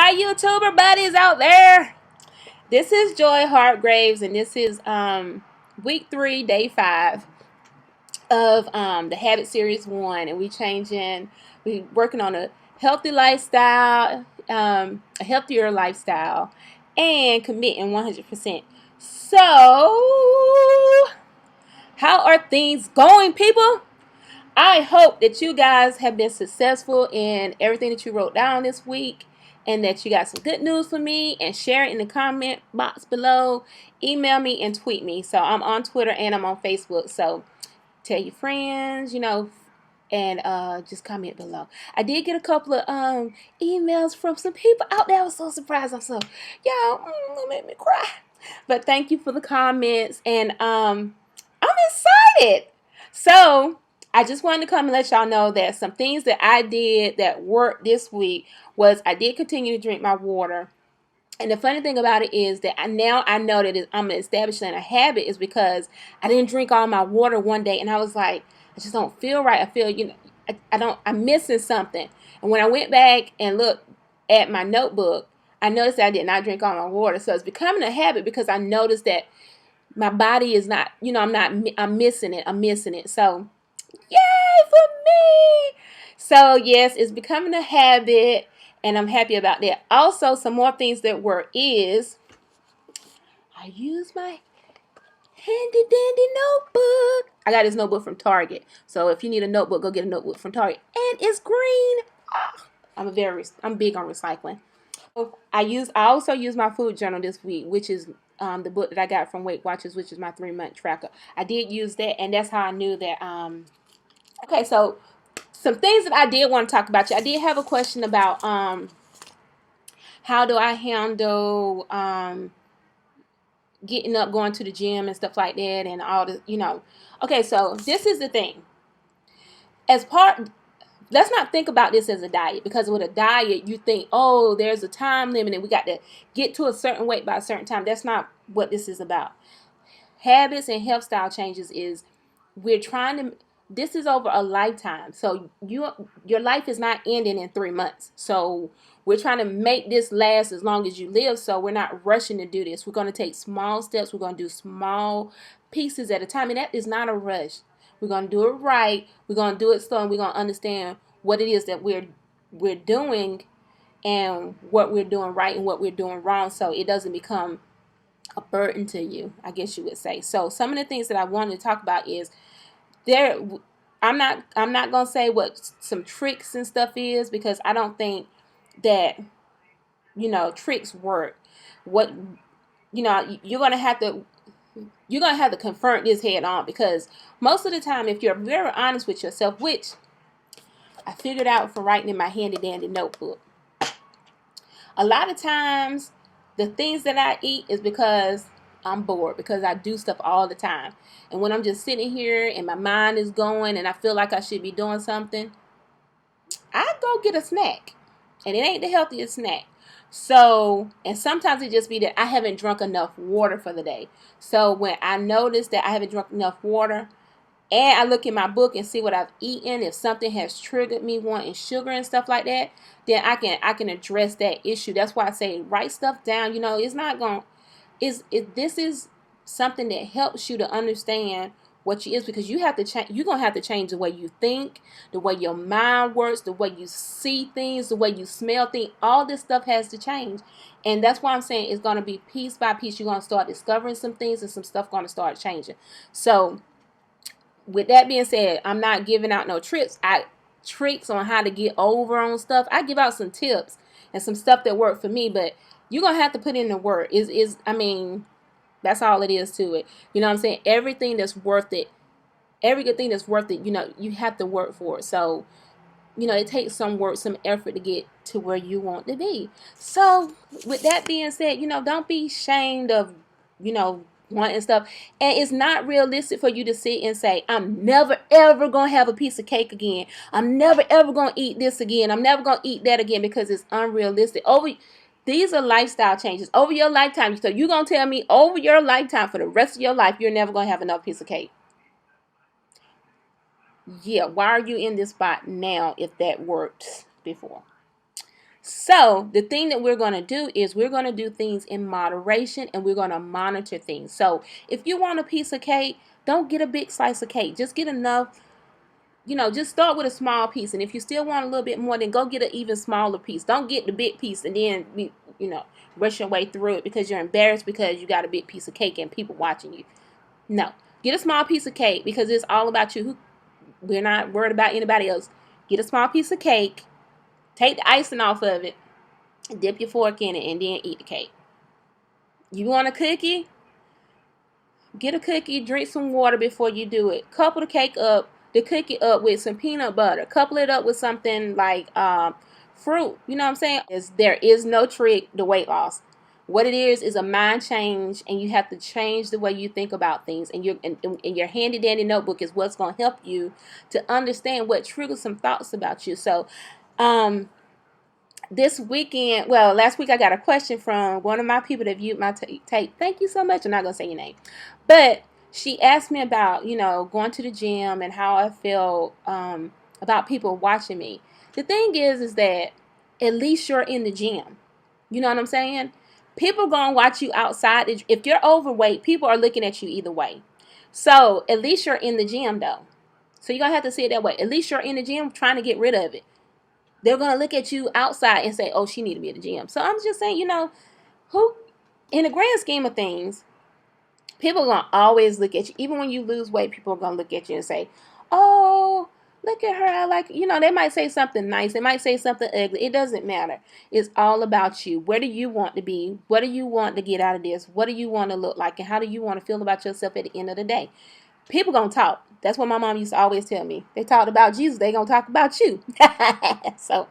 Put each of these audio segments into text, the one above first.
my YouTuber buddies out there. This is Joy Hartgraves, and this is week 3, day 5 of the Habit Series 1, and we working on a healthy lifestyle, a healthier lifestyle, and committing 100%. So, how are things going, people? I hope that you guys have been successful in everything that you wrote down this week, and that you got some good news for me, and share it in the comment box below. Email me and tweet me. So I'm on Twitter and I'm on Facebook. So tell your friends, and just comment below. I did get a couple of emails from some people out there. I was so surprised. I'm so, y'all, it made me cry. But thank you for the comments, and I'm excited. So I just wanted to come and let y'all know that some things that I did that worked this week was I did continue to drink my water. And the funny thing about it is that I know that I'm establishing a habit is because I didn't drink all my water one day, and I was like, I just don't feel right. I feel, I'm missing something. And when I went back and looked at my notebook, I noticed that I did not drink all my water. So it's becoming a habit because I noticed that my body is not, I'm missing it. So, yay for me. So, yes, it's becoming a habit, and I'm happy about that. Also, some more things that work is I use my handy dandy notebook. I got this notebook from Target. So, if you need a notebook, go get a notebook from Target. And it's green. I'm big on recycling. I also use my food journal this week, which is the book that I got from Weight Watchers, which is my 3-month tracker. I did use that, and that's how I knew that. Okay, so some things that I did want to talk about. I did have a question about how do I handle getting up, going to the gym, and stuff like that, and all the. Okay, so this is the thing. Let's not think about this as a diet, because with a diet you think, oh, there's a time limit and we got to get to a certain weight by a certain time. That's not what this is about. Habits and health style changes is this is over a lifetime. So your life is not ending in 3 months. So we're trying to make this last as long as you live. So we're not rushing to do this. We're going to take small steps. We're going to do small pieces at a time, and that is not a rush. We're going to do it right. We're going to do it slow, and we're going to understand what it is that we're doing, and what we're doing right and what we're doing wrong, so it doesn't become a burden to you, I guess you would say. So some of the things that I wanted to talk about is there. I'm not gonna say what some tricks and stuff is, because I don't think that tricks work. What you're gonna have to confront this head on, because most of the time, if you're very honest with yourself, which I figured out from writing in my handy dandy notebook, a lot of times the things that I eat is because I'm bored, because I do stuff all the time. And when I'm just sitting here and my mind is going and I feel like I should be doing something, I go get a snack. And it ain't the healthiest snack. So, and sometimes it just be that I haven't drunk enough water for the day. So when I notice that I haven't drunk enough water, and I look in my book and see what I've eaten, if something has triggered me wanting sugar and stuff like that, then I can address that issue. That's why I say write stuff down. It's not going this is something that helps you to understand what you is, because you have to change. You're gonna have to change the way you think, the way your mind works, the way you see things, the way you smell things. All this stuff has to change, and that's why I'm saying it's gonna be piece by piece. You're gonna start discovering some things, and some stuff gonna start changing. So, with that being said, I'm not giving out no tricks on how to get over on stuff. I give out some tips and some stuff that work for me, but you're gonna have to put in the work. That's all it is to it. You know what I'm saying? Everything that's worth it, every good thing that's worth it, you have to work for it. So, it takes some work, some effort to get to where you want to be. So, with that being said, don't be ashamed of, wanting stuff. And it's not realistic for you to sit and say, I'm never ever going to have a piece of cake again. I'm never ever going to eat this again. I'm never going to eat that again, because it's unrealistic. These are lifestyle changes over your lifetime. So you're going to tell me over your lifetime, for the rest of your life, you're never going to have another piece of cake? Yeah, why are you in this spot now if that worked before? So the thing that we're going to do is we're going to do things in moderation, and we're going to monitor things. So if you want a piece of cake, don't get a big slice of cake. Just get enough. Just start with a small piece. And if you still want a little bit more, then go get an even smaller piece. Don't get the big piece and then rush your way through it because you're embarrassed because you got a big piece of cake and people watching you. No. Get a small piece of cake because it's all about you. We're not worried about anybody else. Get a small piece of cake. Take the icing off of it. Dip your fork in it and then eat the cake. You want a cookie? Get a cookie. Drink some water before you do it. Couple the cookie up with some peanut butter. Couple it up with something like fruit. You know what I'm saying? There is no trick to weight loss. What it is a mind change, and you have to change the way you think about things. And your handy dandy notebook is what's going to help you to understand what triggers some thoughts about you. So, this weekend, well, last week I got a question from one of my people that viewed my tape. Thank you so much. I'm not going to say your name. But she asked me about, going to the gym and how I felt about people watching me. The thing is that at least you're in the gym. You know what I'm saying? People going to watch you outside. If you're overweight, people are looking at you either way. So at least you're in the gym, though. So you're going to have to see it that way. At least you're in the gym trying to get rid of it. They're going to look at you outside and say, oh, she need to be at the gym. So I'm just saying, who, in the grand scheme of things, people are going to always look at you. Even when you lose weight, people are going to look at you and say, oh, look at her. I like, they might say something nice. They might say something ugly. It doesn't matter. It's all about you. Where do you want to be? What do you want to get out of this? What do you want to look like? And how do you want to feel about yourself at the end of the day? People going to talk. That's what my mom used to always tell me. They talked about Jesus. They going to talk about you. So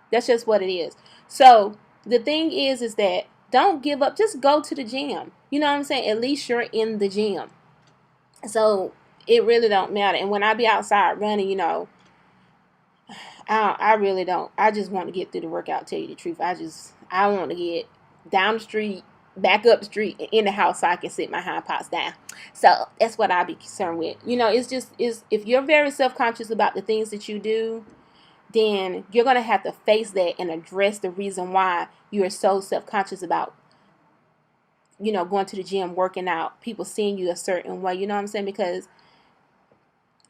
that's just what it is. So the thing is that don't give up. Just go to the gym. You know what I'm saying? At least you're in the gym. So it really don't matter. And when I be outside running, I really don't. I just want to get through the workout, tell you the truth. I want to get down the street, back up the street, and in the house so I can sit my hind parts down. So that's what I be concerned with. If you're very self-conscious about the things that you do, then you're going to have to face that and address the reason why you are so self-conscious about, going to the gym, working out, people seeing you a certain way. You know what I'm saying? Because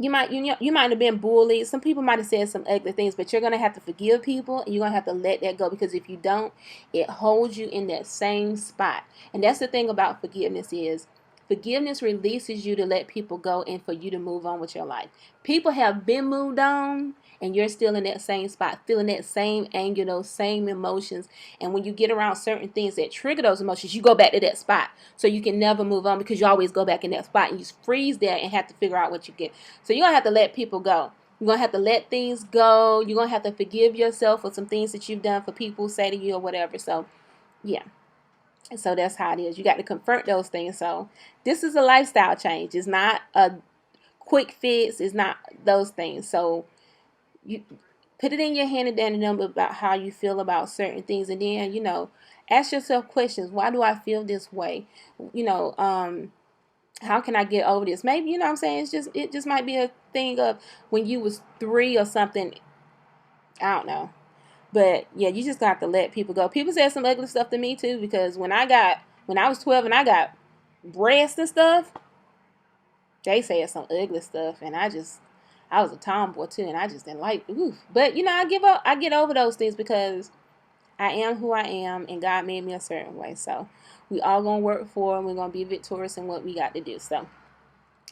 you might have been bullied. Some people might have said some ugly things, but you're going to have to forgive people, and you're going to have to let that go, because if you don't, it holds you in that same spot. And that's the thing about forgiveness is forgiveness releases you to let people go and for you to move on with your life. People have been moved on, and you're still in that same spot, feeling that same anger, those same emotions. And when you get around certain things that trigger those emotions, you go back to that spot. So you can never move on, because you always go back in that spot and you freeze there and have to figure out what you get. So you're going to have to let people go. You're going to have to let things go. You're going to have to forgive yourself for some things that you've done for people who say to you or whatever. So, yeah. So that's how it is. You got to confront those things. So this is a lifestyle change. It's not a quick fix. It's not those things. So you put it in your hand and down the number about how you feel about certain things, and then ask yourself questions. Why do I feel this way? How can I get over this? Maybe what I'm saying, it just might be a thing of when you was 3 or something. I don't know, but yeah, you just got to let people go. People said some ugly stuff to me too, because when I was 12 and I got breasts and stuff, they said some ugly stuff, and I was a tomboy too, and I just didn't like it. Oof. But I get over those things because I am who I am, and God made me a certain way. So we all gonna work for it, and we're gonna be victorious in what we got to do. So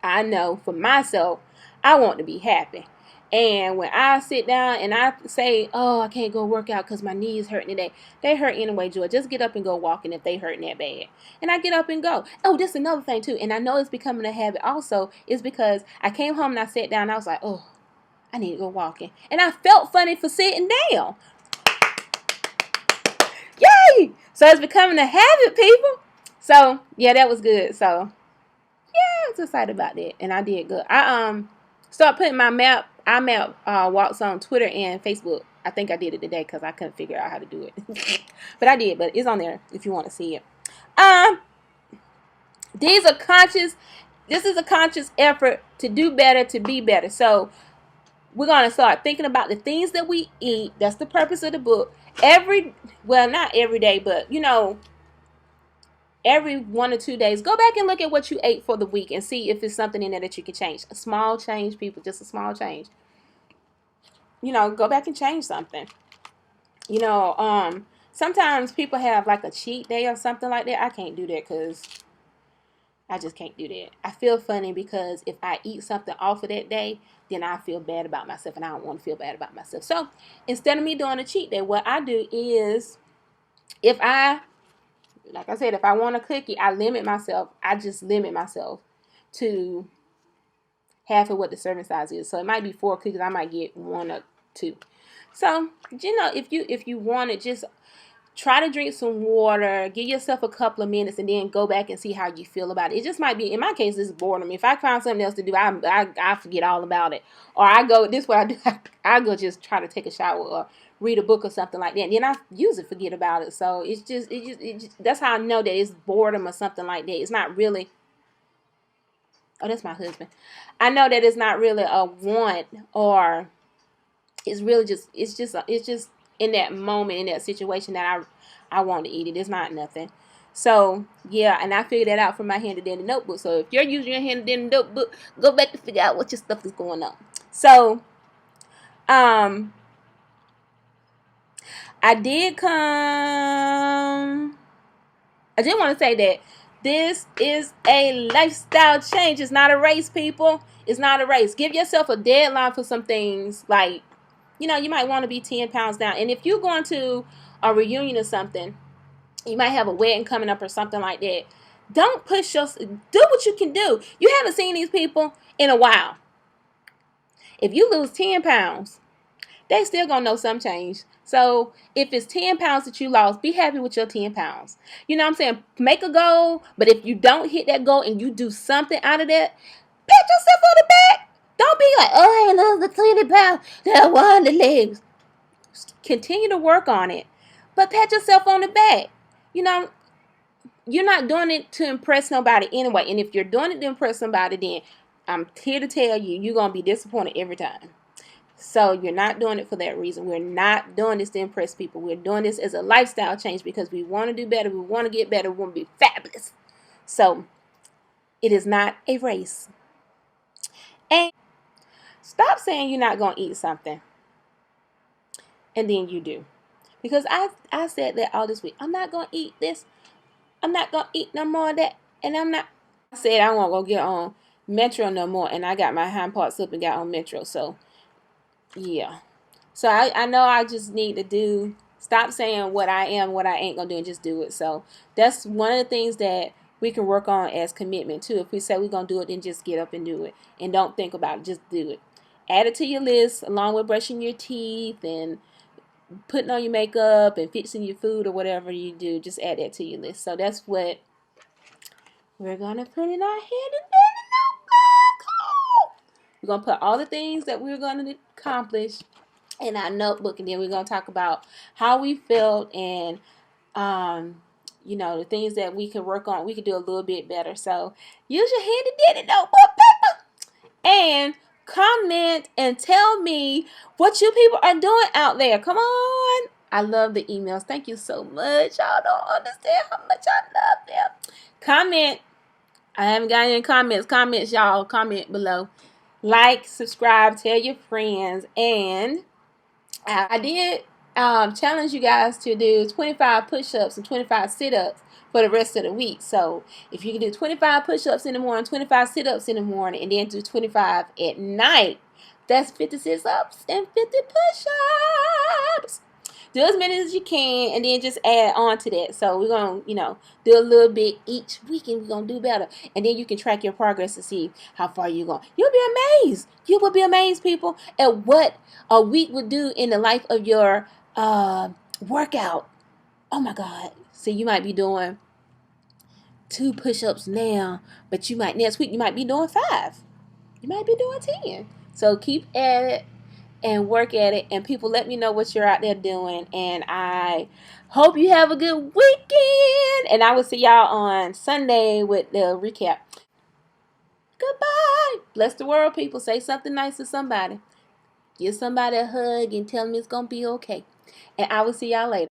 I know for myself, I want to be happy. And when I sit down and I say, oh, I can't go work out because my knees hurting today. They hurt anyway, Joy. Just get up and go walking if they hurting that bad. And I get up and go. Oh, this is another thing too. And I know it's becoming a habit also, is because I came home and I sat down and I was like, oh, I need to go walking. And I felt funny for sitting down. Yay! So it's becoming a habit, people. So, yeah, that was good. So, yeah, I was excited about that. And I did good. I started putting my map walks on Twitter and Facebook. I think I did it today because I couldn't figure out how to do it. But I did. But it's on there if you want to see it. This is a conscious effort to do better, to be better. So we're going to start thinking about the things that we eat. That's the purpose of the book. Not every day, but every 1 or 2 days, go back and look at what you ate for the week and see if it's something in there that you can change. A small change, people, just a small change. Go back and change something. Sometimes people have like a cheat day or something like that. I can't do that because I just can't do that. I feel funny because if I eat something off of that day, then I feel bad about myself, and I don't want to feel bad about myself. So instead of me doing a cheat day, what I do is, like I said, if I want a cookie, I limit myself. I just limit myself to half of what the serving size is. So it might be 4 cookies. I might get 1 or 2. So if you want it, just try to drink some water, give yourself a couple of minutes, and then go back and see how you feel about it. It just might be, in my case, this is boredom. If I find something else to do, I forget all about it. Or I go, this is what I do, I go just try to take a shower or read a book or something like that. And then I usually forget about it. So it just that's how I know that it's boredom or something like that. It's not really, oh, that's my husband. I know that it's not really a want, or it's really it's just in that moment, in that situation, that I want to eat it. It's not nothing. So yeah, and I figured that out from my handy dandy notebook. So if you're using your handy dandy notebook, go back to figure out what your stuff is going on. So I did want to say that this is a lifestyle change. It's not a race, people. It's not a race. Give yourself a deadline for some things. Like, you might want to be 10 pounds down. And if you're going to a reunion or something, you might have a wedding coming up or something like that. Don't push yourself. Do what you can do. You haven't seen these people in a while. If you lose 10 pounds, they still gonna know some change. So if it's 10 pounds that you lost, be happy with your 10 pounds. You know what I'm saying? Make a goal, but if you don't hit that goal and you do something out of that, pat yourself on the back. Don't be like, oh, I lost the 20 pounds that I won the legs. Continue to work on it, but pat yourself on the back. You're not doing it to impress nobody anyway. And if you're doing it to impress somebody, then I'm here to tell you, you're going to be disappointed every time. So you're not doing it for that reason. We're not doing this to impress people. We're doing this as a lifestyle change because we want to do better. We want to get better. We want to be fabulous. So it is not a race. And stop saying you're not going to eat something and then you do. Because I said that all this week. I'm not going to eat this. I'm not going to eat no more of that. And I said I won't go get on Metro no more. And I got my hind parts up and got on Metro. So yeah. So I know I just need to stop saying what I am, what I ain't going to do, and just do it. So that's one of the things that we can work on as commitment too. If we say we're going to do it, then just get up and do it. And don't think about it. Just do it. Add it to your list along with brushing your teeth and putting on your makeup and fixing your food or whatever you do. Just add that to your list. So that's what we're going to put in our head. We're going to put all the things that we're going to accomplish in our notebook, and then we're going to talk about how we felt and the things that we can work on. We can do a little bit better. So use your handy dandy notebook paper and comment and tell me what you people are doing out there. Come on. I love the emails. Thank you so much. Y'all don't understand how much I love them. Comment. I haven't got any comments. Comments, y'all. Comment below. Like, subscribe, tell your friends, and I did challenge you guys to do 25 push-ups and 25 sit-ups for the rest of the week. So if you can do 25 push-ups in the morning, 25 sit-ups in the morning, and then do 25 at night, that's 50 sit-ups and 50 push-ups. Do as many as you can, and then just add on to that. So we're going to, do a little bit each week, and we're going to do better. And then you can track your progress to see how far you're going. You'll be amazed. You will be amazed, people, at what a week would do in the life of your workout. Oh, my God. So you might be doing 2 push-ups now, but next week you might be doing 5. You might be doing 10. So keep at it and work at it, and people, let me know what you're out there doing, and I hope you have a good weekend, and I will see y'all on Sunday with the recap. Goodbye. Bless the world, people. Say something nice to somebody. Give somebody a hug and tell them it's going to be okay. And I will see y'all later.